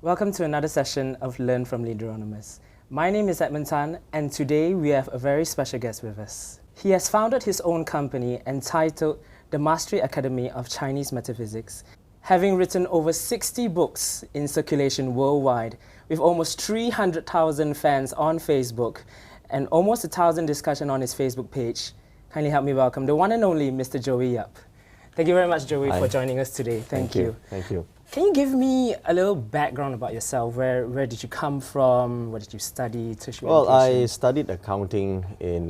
Welcome to another session of Learn from Leaderonomers. My name is Edmund Tan, and today we have a very special guest with us. He has founded his own company entitled the Mastery Academy of Chinese Metaphysics, having written over 60 books in circulation worldwide, with almost 300,000 fans on Facebook and almost 1,000 discussions on his Facebook page. Kindly help me welcome the one and only Mr. Joey Yap. Thank you very much, Joey, for joining us today. Thank you. Thank you. Can you give me a little background about yourself? Where did you come from? What did you study? Well, I studied accounting in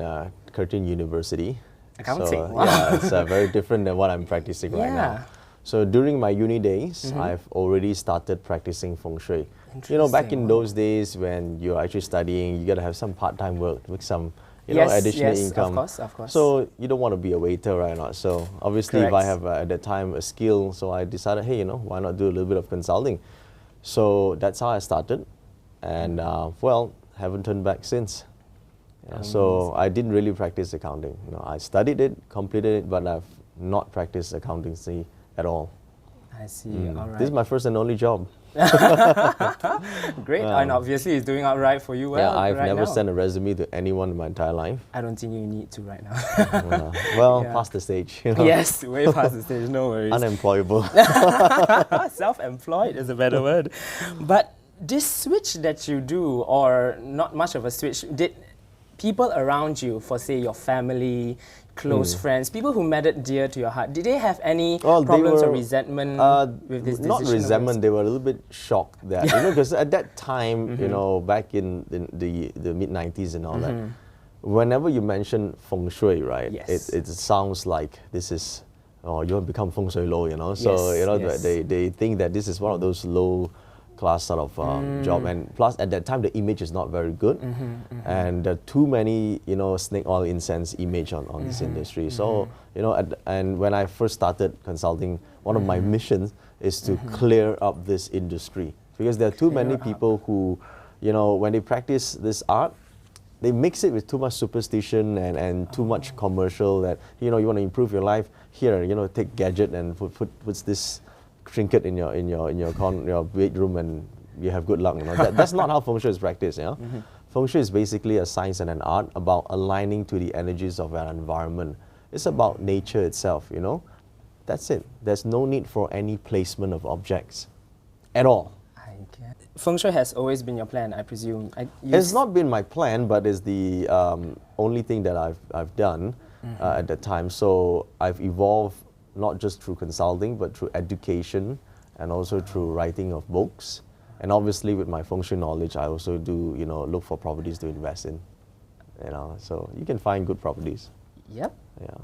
Curtin University. Accounting? So, wow. Yeah, it's very different than what I'm practicing right now. So during my uni days, I've already started practicing Feng Shui. You know, back in those days when you're actually studying, you got to have some part-time work with some additional income. Of course. So you don't want to be a waiter, right? Not so. Obviously, if I have at that time a skill, so I decided, hey, why not do a little bit of consulting? So that's how I started, and well, haven't turned back since. So I didn't really practice accounting. I studied it, completed it, but I've not practiced accountancy at all. I see. All right. This is my first and only job. Great, and obviously it's doing all right for you. Well, yeah, I've right never now. sent a resume to anyone in my entire life. I don't think you need to right now. Past the stage. Yes, way past the stage. No worries. Unemployable. Self-employed is a better word. But this switch that you do, or not much of a switch, did people around you, for say your family, close friends, people who mattered dear to your heart, did they have any problems or resentment with this decision? Not resentment, they were a little bit shocked that, because at that time, back in the mid-90s and all that, whenever you mention Feng Shui, right, it sounds like this is, you want to become Feng Shui low, so, they think that this is one of those low class sort of job, and plus at that time the image is not very good, and too many snake oil incense image on this industry. So and when I first started consulting, one of my missions is to clear up this industry, because there are too many people who when they practice this art, they mix it with too much superstition and too much commercial, that you want to improve your life, here take gadget and puts this trinket in your bedroom and you have good luck. That's not how Feng Shui is practiced. Feng Shui is basically a science and an art about aligning to the energies of our environment. It's about nature itself. That's it. There's no need for any placement of objects at all. I get it. Feng Shui has always been your plan, I presume. It's not been my plan, but it's the only thing that I've done at the time. So I've evolved not just through consulting, but through education and also through writing of books. And obviously with my Feng Shui knowledge, I also do, look for properties to invest in. So you can find good properties. Yep,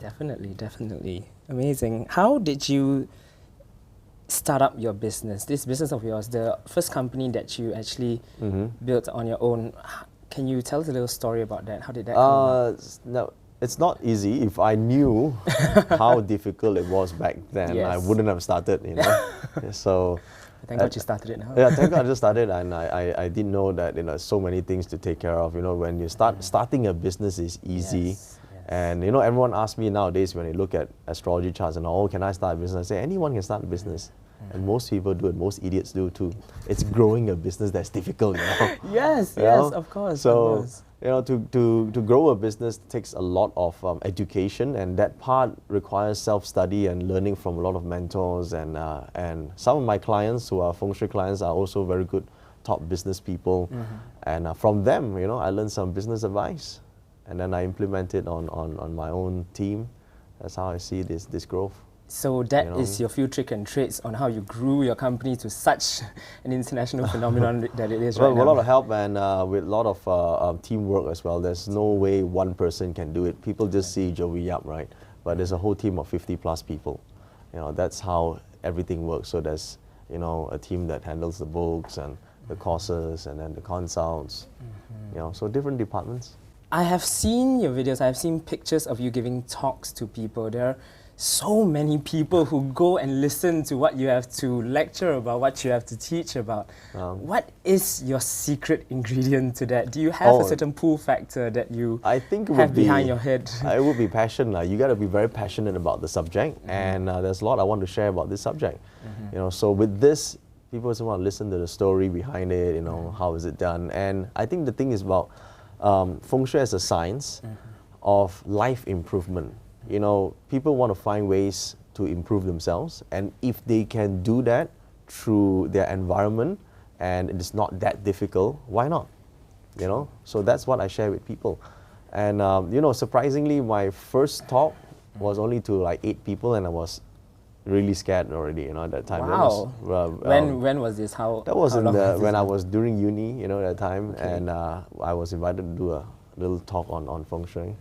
definitely. Amazing. How did you start up your business, this business of yours, the first company that you actually built on your own? Can you tell us a little story about that? How did that come about? No. It's not easy. If I knew how difficult it was back then, I wouldn't have started, So thank God you started it now. Yeah, thank God I just started, and I didn't know that so many things to take care of. When you starting a business is easy. And everyone asks me nowadays when they look at astrology charts and can I start a business? I say anyone can start a business. And most people do it, most idiots do too. It's growing a business that's difficult, Yes, of course. So, to grow a business takes a lot of education, and that part requires self-study and learning from a lot of mentors. And some of my clients who are Feng Shui clients are also very good top business people. And from them, I learned some business advice, and then I implement it on my own team. That's how I see this growth. So that is your few tricks and trades on how you grew your company to such an international phenomenon that it is right now. Well, a lot of help and with a lot of teamwork as well. There's no way one person can do it. People just see Joey Yap, right? But there's a whole team of 50 plus people. That's how everything works. So there's a team that handles the books and the courses and then the consults. So different departments. I have seen your videos. I have seen pictures of you giving talks to people. There are so many people who go and listen to what you have to lecture about, what you have to teach about. What is your secret ingredient to that? Do you have a certain pull factor that you have behind your head? It would be passion. You got to be very passionate about the subject, and there's a lot I want to share about this subject. So with this, People also want to listen to the story behind it, you know, how is it done. And I think the thing is about Feng Shui as a science of life improvement. You know, people want to find ways to improve themselves, and if they can do that through their environment and it is not that difficult, why not? You know, so that's what I share with people. And you know, surprisingly, my first talk was only to like 8 people, and I was really scared already, you know, at that time. Wow. That was, when was this? that was when I was was during uni, you know, at that time, Okay. and I was invited to do a little talk on Feng Shui.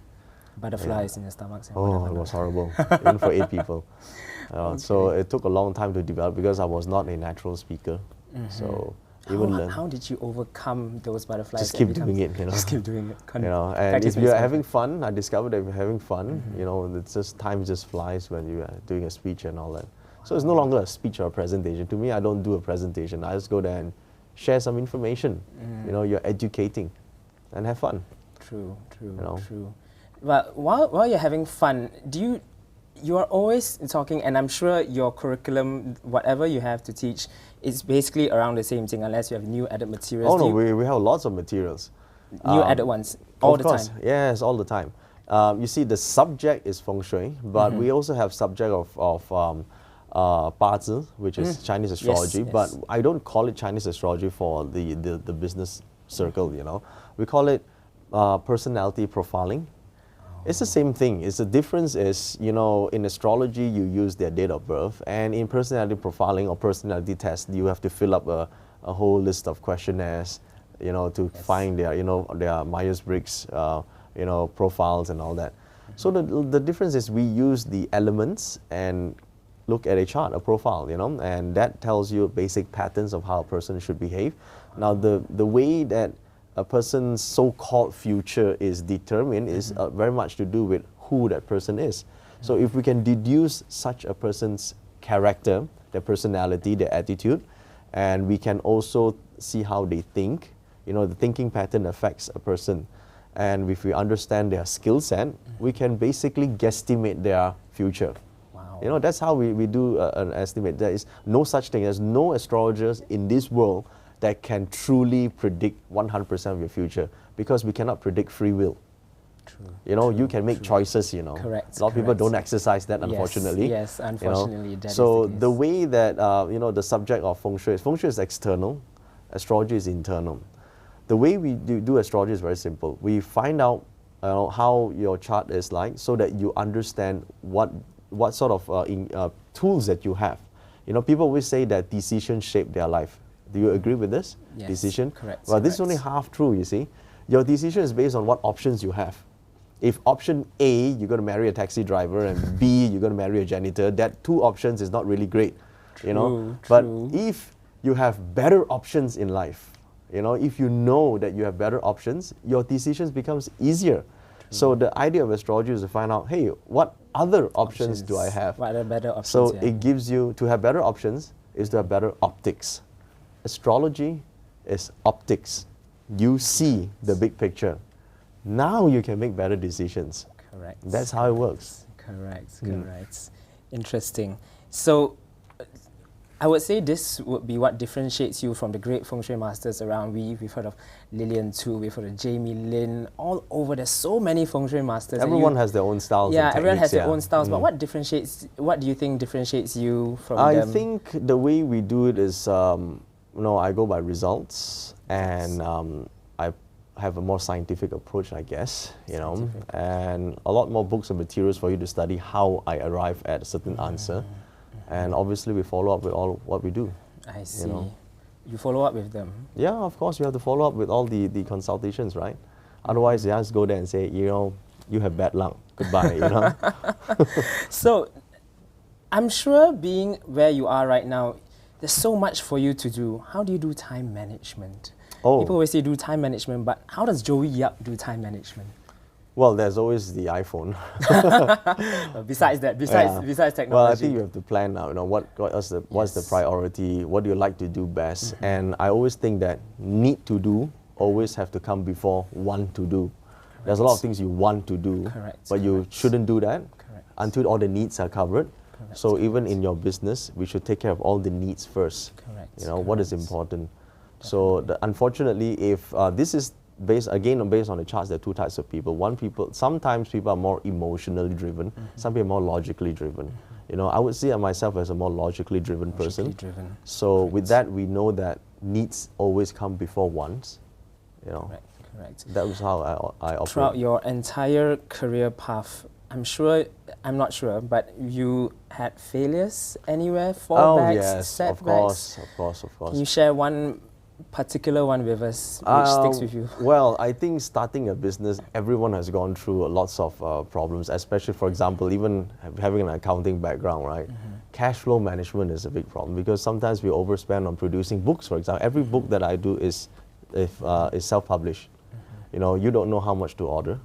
butterflies in your stomach? Oh, it was horrible, even for 8 people. So it took a long time to develop because I was not a natural speaker. So How did you overcome those butterflies? Just keep doing it, you know. Just keep doing it. You know, and if you're having fun, I discovered that if you're having fun, you know, it's just time just flies when you are doing a speech and all that. So it's no longer a speech or a presentation. To me, I don't do a presentation. I just go there and share some information. You know, you're educating and have fun. True, You know. true. But while you're having fun, you are always talking, and I'm sure your curriculum, whatever you have to teach, is basically around the same thing, unless you have new added materials. Oh no, we have lots of materials. New added ones all the time. Yes, all the time. You see, the subject is Feng Shui, but we also have subject of BaZi, which is Chinese astrology. Yes. But I don't call it Chinese astrology for the business circle. You know, we call it personality profiling. It's the same thing. It's the difference is, you know, in astrology you use their date of birth, and in personality profiling or personality test you have to fill up a whole list of questionnaires, you know, to find their, you know, their Myers-Briggs, you know, profiles and all that. So the difference is we use the elements and look at a chart, a profile, you know, and that tells you basic patterns of how a person should behave. Now the way that a person's so-called future is determined is very much to do with who that person is. So if we can deduce such a person's character, their personality, their attitude, and we can also see how they think, you know, the thinking pattern affects a person. And if we understand their skill set, we can basically guesstimate their future. Wow. You know, that's how we do an estimate. There is no such thing. There's no astrologers in this world that can truly predict 100% of your future, because we cannot predict free will. True. You know, you can make choices, you know. Correct. A lot of people don't exercise that, unfortunately. Yes, unfortunately, you know? that is So the case. the way that, you know, the subject of Feng Shui is external, astrology is internal. The way we do astrology is very simple. We find out how your chart is like, so that you understand what sort of tools that you have. You know, people always say that decisions shape their life. Do you agree with this? Yes, decision? correct. Well, this is only half true, you see. Your decision is based on what options you have. If option A, you're going to marry a taxi driver, and B, you're going to marry a janitor, that 2 options is not really great, you know. But if you have better options in life, you know, if you know that you have better options, your decisions becomes easier. So the idea of astrology is to find out, hey, what other options do I have? What are better options? So it gives you, to have better options is to have better optics. Astrology is optics. You see the big picture. Now you can make better decisions. Correct. That's how it works. Correct. Interesting. So I would say this would be what differentiates you from the great Feng Shui masters around. We've heard of Lillian Tu, we've heard of Jamie Lin, all over. There's so many Feng Shui masters. Everyone has their own styles. Yeah, and everyone has techniques, their own styles. But what do you think differentiates you from I them? think the way we do it is, you know, I go by results, and I have a more scientific approach, I guess, you know, and a lot more books and materials for you to study how I arrive at a certain answer. And obviously we follow up with all what we do. I see. You know. You follow up with them? Yeah, of course, you have to follow up with all the consultations, right? Otherwise, you just go there and say, you know, you have bad luck. Goodbye, you know. So, I'm sure being where you are right now, there's so much for you to do. How do you do time management? Oh. People always say do time management, but how does Joey Yap do time management? Well, there's always the iPhone. Besides technology. Well, I think you have to plan now. You know, what's the priority? What do you like to do best? And I always think that need to do always have to come before want to do. Correct. There's a lot of things you want to do, but you shouldn't do that until all the needs are covered. So even in your business, we should take care of all the needs first. Correct. You know, what is important. So unfortunately, if this is based on the charts, there are two types of people. Sometimes people are more emotionally driven, some people are more logically driven. You know, I would see myself as a more logically driven person. So with that, we know that needs always come before wants. You know, correct. That was how I operate. Throughout your entire career path, I'm not sure, but you had failures anywhere, fallbacks, setbacks? Of course. Can you share one particular one with us which sticks with you? Well, I think starting a business, everyone has gone through lots of problems, especially, for example, even having an accounting background, right? Cash flow management is a big problem because sometimes we overspend on producing books, for example. Every book that I do is self-published. You know, you don't know how much to order.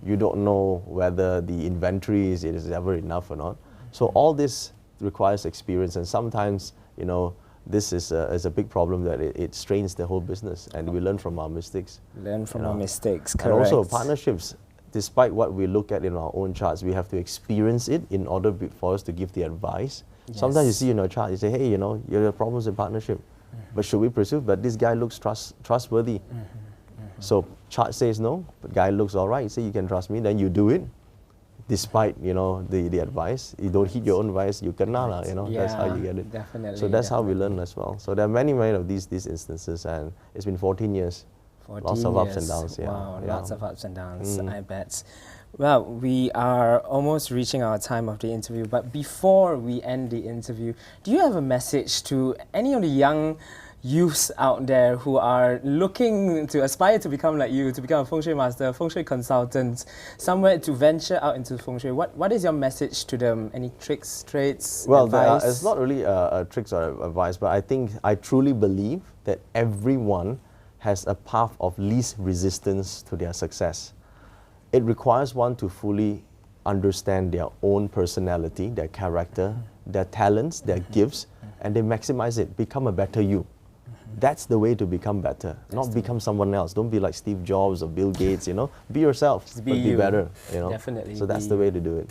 You don't know whether the inventory is ever enough or not. So all this requires experience, and sometimes, you know, this is a big problem that it strains the whole business, and we learn from our mistakes. Learn from our mistakes, correct. And also partnerships, despite what we look at in our own charts, we have to experience it in order for us to give the advice. Yes. Sometimes you see in your chart, you say, hey, you know, you have problems in partnership, but should we pursue? But this guy looks trustworthy. So chart says no, but guy looks all right. You say you can trust me, then you do it, despite, you know, the advice. You don't heed your own advice, you cannot, you know. Yeah, that's how you get it. Definitely. So that's how we learn as well. So there are many of these instances, and it's been 14 years. 14 lots of years. ups and downs. Yeah. Wow, lots of ups and downs. I bet. Well, we are almost reaching our time of the interview, but before we end the interview, do you have a message to any of the young youths out there who are looking to aspire to become like you, to become a Feng Shui master, Feng Shui consultant, somewhere to venture out into Feng Shui? What is your message to them? Any tricks, traits, advice? It's not really tricks or advice, but I truly believe that everyone has a path of least resistance to their success. It requires one to fully understand their own personality, their character, their talents, their gifts, and they maximize it, become a better you. That's the way to become better, not become someone else. Don't be like Steve Jobs or Bill Gates, you know. Be yourself, but be better, you know. Definitely. So that's the way to do it.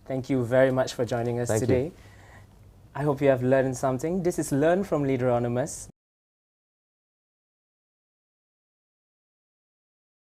Thank you very much for joining us today. I hope you have learned something. This is Learn from Leaderonomers.